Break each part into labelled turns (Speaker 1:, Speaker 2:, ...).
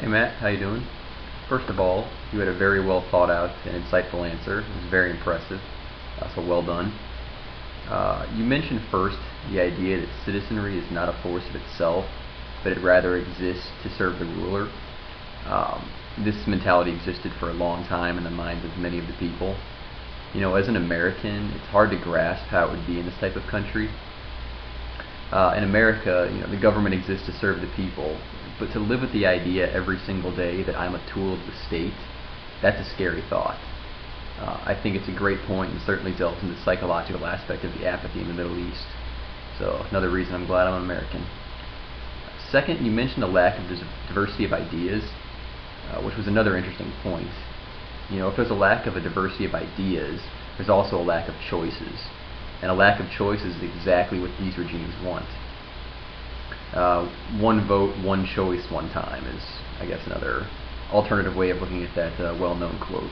Speaker 1: Hey Matt, how you doing? First of all, you had a very well thought out and insightful answer. It was very impressive, so well done. You mentioned first the idea that citizenry is not a force of itself, but it rather exists to serve the ruler. This mentality existed for a long time in the minds of many of the people. You know, as an American, it's hard to grasp how it would be in this type of country. In America, you know, the government exists to serve the people, but to live with the idea every single day that I'm a tool of the state, that's a scary thought. I think it's a great point and certainly delves into the psychological aspect of the apathy in the Middle East. So another reason I'm glad I'm an American. Second, you mentioned a lack of diversity of ideas, which was another interesting point. You know, if there's a lack of a diversity of ideas, there's also a lack of choices. And a lack of choice is exactly what these regimes want. One vote, one choice, one time is, I guess, another alternative way of looking at that well-known quote.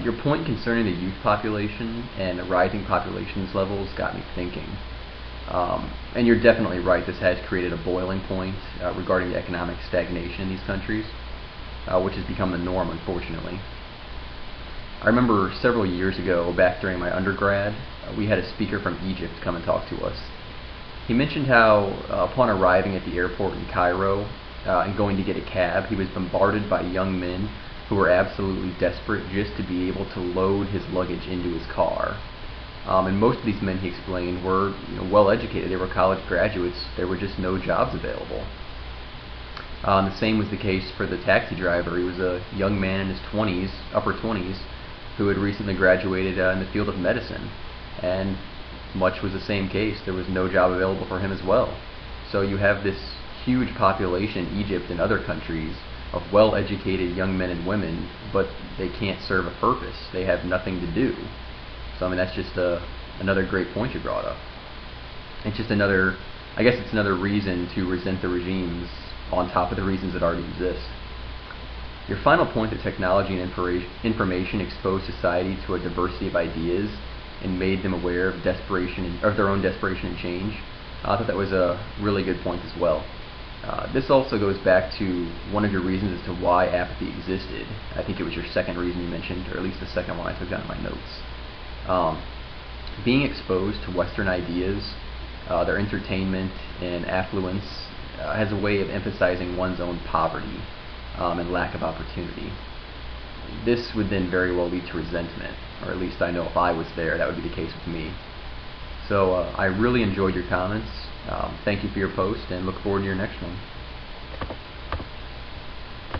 Speaker 1: Your point concerning the youth population and the rising populations levels got me thinking. And you're definitely right, this has created a boiling point regarding the economic stagnation in these countries, which has become the norm, unfortunately. I remember several years ago, back during my undergrad, we had a speaker from Egypt come and talk to us. He mentioned how, upon arriving at the airport in Cairo and going to get a cab, he was bombarded by young men who were absolutely desperate just to be able to load his luggage into his car. And most of these men, he explained, were well educated. They were college graduates. There were just no jobs available. The same was the case for the taxi driver. He was a young man in his 20s, upper 20s, who had recently graduated in the field of medicine, and much was the same case. There was no job available for him as well. So you have this huge population, Egypt and other countries, of well-educated young men and women, but they can't serve a purpose. They have nothing to do. So I mean, that's just another great point you brought up. It's just another, I guess it's another reason to resent the regimes on top of the reasons that already exist. Your final point that technology and information exposed society to a diversity of ideas and made them aware of of their own desperation and change, I thought that was a really good point as well. This also goes back to one of your reasons as to why apathy existed. I think it was your second reason you mentioned, or at least the second one I took down in my notes. Being exposed to Western ideas, their entertainment and affluence has a way of emphasizing one's own poverty and lack of opportunity. This would then very well lead to resentment, or at least I know if I was there, that would be the case with me. So I really enjoyed your comments. Thank you for your post, and look forward to your next one.